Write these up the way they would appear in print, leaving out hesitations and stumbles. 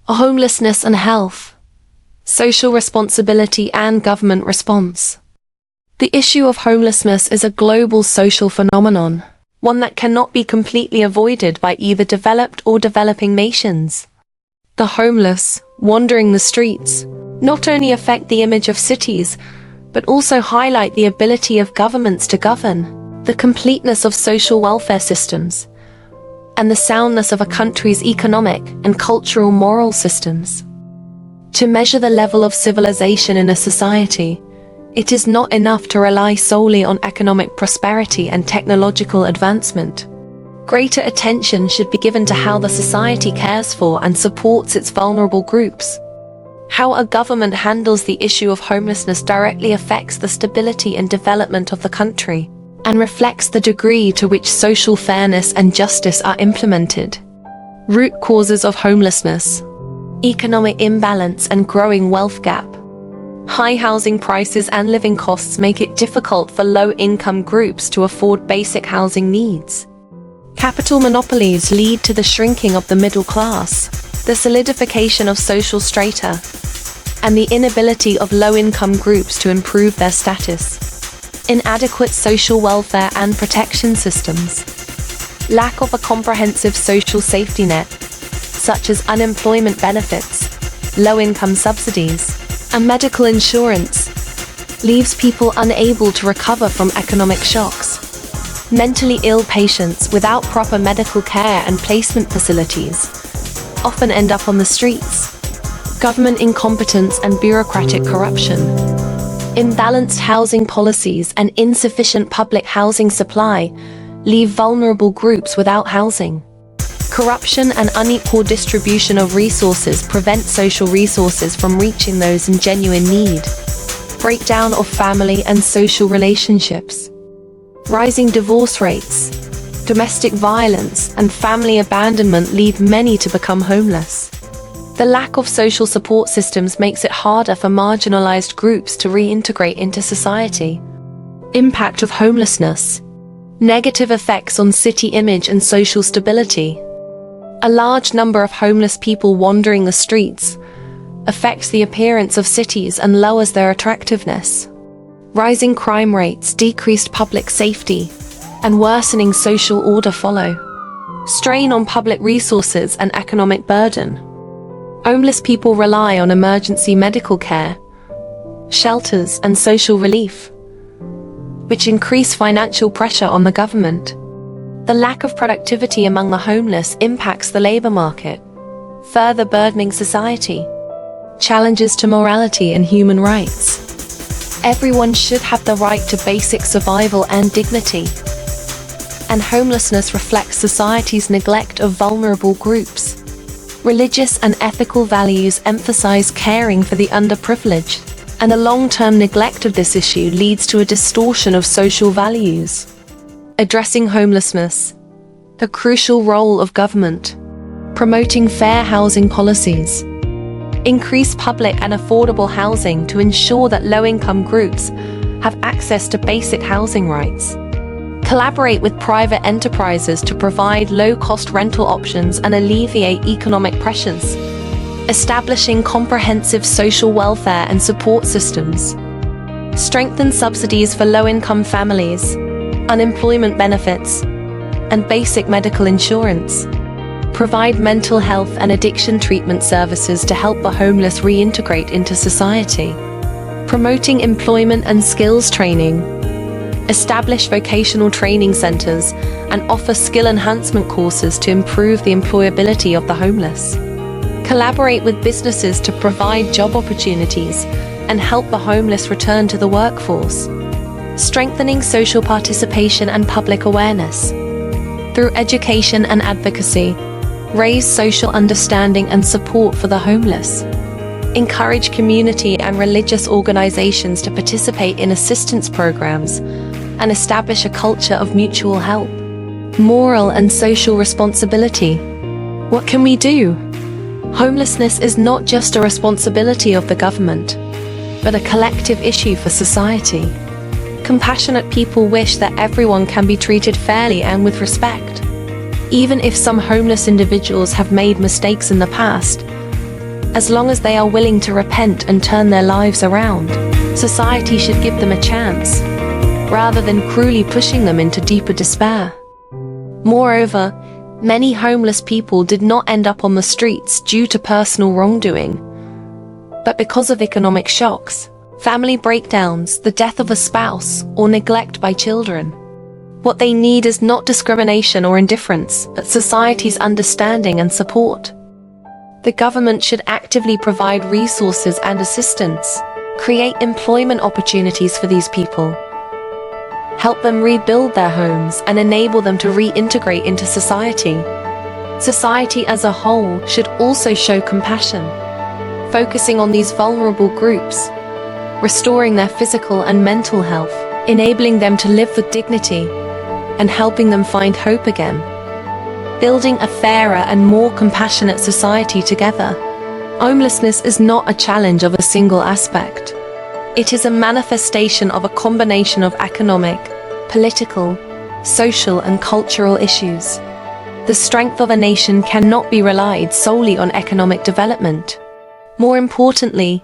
Homelessness and health, social responsibility and government response. The issue of homelessness is a global social phenomenon, one that cannot be completely avoided by either developed or developing nations. The homeless, wandering the streets, not only affect the image of cities, but also highlight the ability of governments to govern, the completeness of social welfare systems, and the soundness of a country's economic and cultural moral systems. To measure the level of civilization in a society, it is not enough to rely solely on economic prosperity and technological advancement. Greater attention should be given to how the society cares for and supports its vulnerable groups. How a government handles the issue of homelessness directly affects the stability and development of the country, and reflects the degree to which social fairness and justice are implemented. Root causes of homelessness: economic imbalance and growing wealth gap. High housing prices and living costs make it difficult for low-income groups to afford basic housing needs. Capital monopolies lead to the shrinking of the middle class, the solidification of social strata, and the inability of low-income groups to improve their status. Inadequate social welfare and protection systems. Lack of a comprehensive social safety net, such as unemployment benefits, low-income subsidies, and medical insurance, leaves people unable to recover from economic shocks. Mentally ill patients without proper medical care and placement facilities often end up on the streets. Government incompetence and bureaucratic corruption. Imbalanced housing policies and insufficient public housing supply leave vulnerable groups without housing. Corruption and unequal distribution of resources prevent social resources from reaching those in genuine need. Breakdown of family and social relationships. Rising divorce rates, domestic violence, and family abandonment lead many to become homeless. The lack of social support systems makes it harder for marginalized groups to reintegrate into society. Impact of homelessness. Negative effects on city image and social stability. A large number of homeless people wandering the streets affects the appearance of cities and lowers their attractiveness. Rising crime rates, decreased public safety, and worsening social order follow. Strain on public resources and economic burden. Homeless people rely on emergency medical care, shelters, and social relief, which increase financial pressure on the government. The lack of productivity among the homeless impacts the labor market, further burdening society. Challenges to morality and human rights. Everyone should have the right to basic survival and dignity. And homelessness reflects society's neglect of vulnerable groups. Religious and ethical values emphasize caring for the underprivileged, and the long-term neglect of this issue leads to a distortion of social values. Addressing homelessness. The crucial role of government. Promoting fair housing policies. Increase public and affordable housing to ensure that low-income groups have access to basic housing rights. Collaborate with private enterprises to provide low-cost rental options and alleviate economic pressures. Establishing comprehensive social welfare and support systems. Strengthen subsidies for low-income families, unemployment benefits, and basic medical insurance. Provide mental health and addiction treatment services to help the homeless reintegrate into society. Promoting employment and skills training. Establish vocational training centers and offer skill enhancement courses to improve the employability of the homeless. Collaborate with businesses to provide job opportunities and help the homeless return to the workforce. Strengthening social participation and public awareness. Through education and advocacy, raise social understanding and support for the homeless. Encourage community and religious organizations to participate in assistance programs and establish a culture of mutual help. Moral and social responsibility. What can we do? Homelessness is not just a responsibility of the government, but a collective issue for society. Compassionate people wish that everyone can be treated fairly and with respect. Even if some homeless individuals have made mistakes in the past, As long as they are willing to repent and turn their lives around, society should give them a chance, rather than cruelly pushing them into deeper despair. Moreover, many homeless people did not end up on the streets due to personal wrongdoing, but because of economic shocks, family breakdowns, the death of a spouse, or neglect by children. What they need is not discrimination or indifference, but society's understanding and support. The government should actively provide resources and assistance, create employment opportunities for these people, help them rebuild their homes, and enable them to reintegrate into society. Society as a whole should also show compassion, focusing on these vulnerable groups, restoring their physical and mental health, enabling them to live with dignity, and helping them find hope again. Building a fairer and more compassionate society together. Homelessness is not a challenge of a single aspect. It is a manifestation of a combination of economic, political, social, and cultural issues. The strength of a nation cannot be relied solely on economic development. More importantly,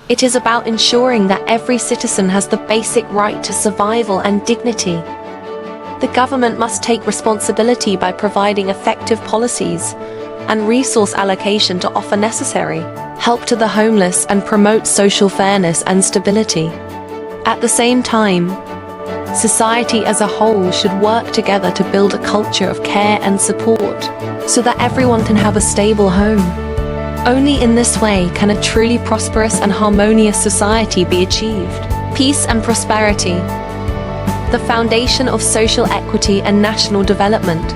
it is about ensuring that every citizen has the basic right to survival and dignity. The government must take responsibility by providing effective policies and resource allocation to offer necessary help to the homeless and promote social fairness and stability. At the same time, society as a whole should work together to build a culture of care and support so that everyone can have a stable home. Only in this way can a truly prosperous and harmonious society be achieved. Peace and prosperity, the foundation of social equity and national development.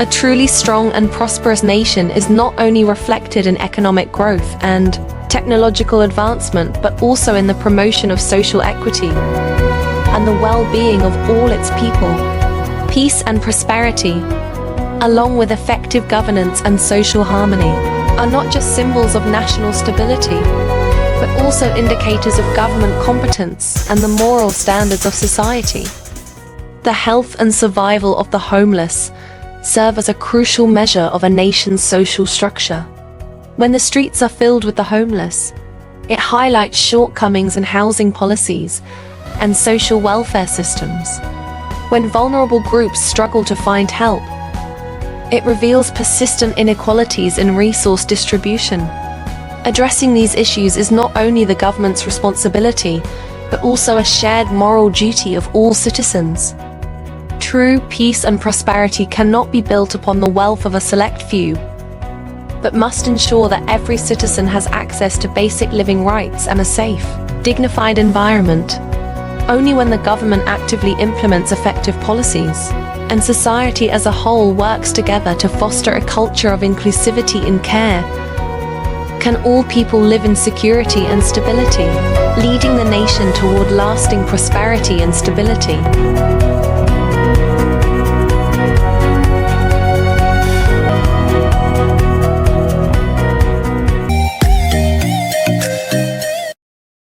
A truly strong and prosperous nation is not only reflected in economic growth and technological advancement, but also in the promotion of social equity and the well-being of all its people. Peace and prosperity, along with effective governance and social harmony, are not just symbols of national stability, but also indicators of government competence and the moral standards of society. The health and survival of the homeless serve as a crucial measure of a nation's social structure. When the streets are filled with the homeless, it highlights shortcomings in housing policies and social welfare systems. When vulnerable groups struggle to find help, it reveals persistent inequalities in resource distribution. Addressing these issues is not only the government's responsibility, but also a shared moral duty of all citizens. True peace and prosperity cannot be built upon the wealth of a select few, but must ensure that every citizen has access to basic living rights and a safe, dignified environment. Only when the government actively implements effective policies, and society as a whole works together to foster a culture of inclusivity and care, can all people live in security and stability, leading the nation toward lasting prosperity and stability.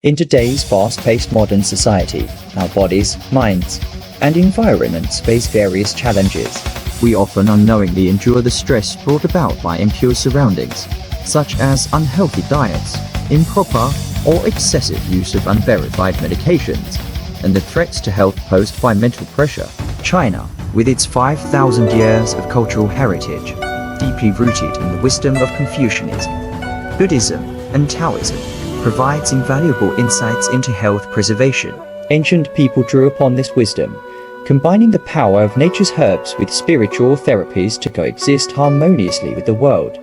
In today's fast-paced modern society, our bodies, minds, and environments face various challenges. We often unknowingly endure the stress brought about by impure surroundings, such as unhealthy diets, improper or excessive use of unverified medications, and the threats to health posed by mental pressure. China, with its 5,000 years of cultural heritage, deeply rooted in the wisdom of Confucianism, Buddhism, and Taoism, provides invaluable insights into health preservation. Ancient people drew upon this wisdom, combining the power of nature's herbs with spiritual therapies to coexist harmoniously with the world,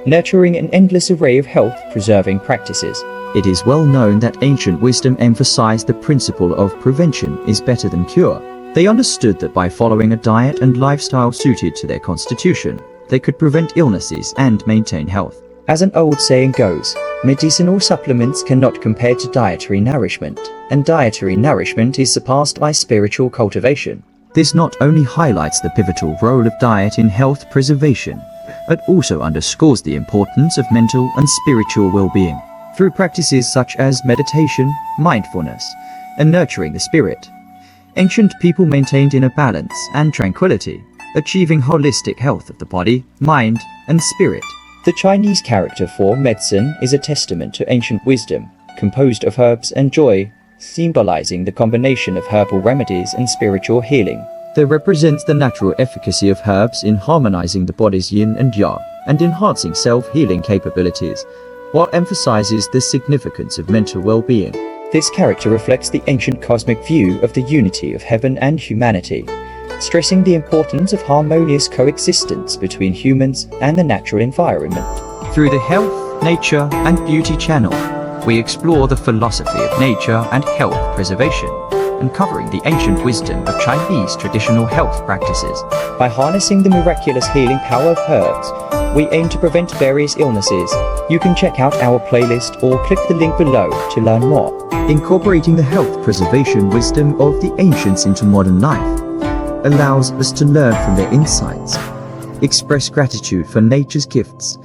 nurturing an endless array of health-preserving practices. It is well known that ancient wisdom emphasized the principle of prevention is better than cure. They understood that by following a diet and lifestyle suited to their constitution, they could prevent illnesses and maintain health. As an old saying goes, medicinal supplements cannot compare to dietary nourishment, and dietary nourishment is surpassed by spiritual cultivation. This not only highlights the pivotal role of diet in health preservation, but also underscores the importance of mental and spiritual well-being. Through practices such as meditation, mindfulness, and nurturing the spirit, ancient people maintained inner balance and tranquility, achieving holistic health of the body, mind, and spirit. The Chinese character for medicine is a testament to ancient wisdom, composed of herbs and joy, symbolizing the combination of herbal remedies and spiritual healing. They represent the natural efficacy of herbs in harmonizing the body's yin and yang, and enhancing self-healing capabilities, while emphasizes the significance of mental well-being. This character reflects the ancient cosmic view of the unity of heaven and humanity, stressing the importance of harmonious coexistence between humans and the natural environment. Through the Health, Nature and Beauty channel, we explore the philosophy of nature and health preservation, uncovering the ancient wisdom of Chinese traditional health practices. By harnessing the miraculous healing power of herbs, we aim to prevent various illnesses. You can check out our playlist or click the link below to learn more. Incorporating the health preservation wisdom of the ancients into modern life allows us to learn from their insights, express gratitude for nature's gifts,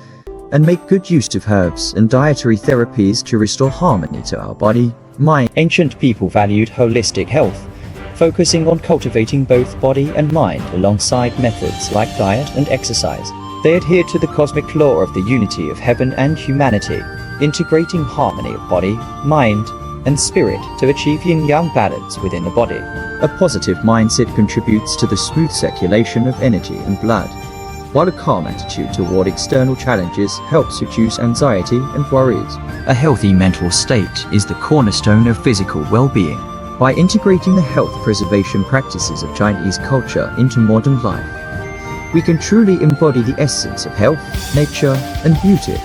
and make good use of herbs and dietary therapies to restore harmony to our body, mind. Ancient people valued holistic health, focusing on cultivating both body and mind alongside methods like diet and exercise. They adhered to the cosmic law of the unity of heaven and humanity, integrating harmony of body, mind, and spirit to achieve yin-yang balance within the body. A positive mindset contributes to the smooth circulation of energy and blood, while a calm attitude toward external challenges helps reduce anxiety and worries. A healthy mental state is the cornerstone of physical well-being. By integrating the health preservation practices of Chinese culture into modern life, we can truly embody the essence of health, nature, and beauty.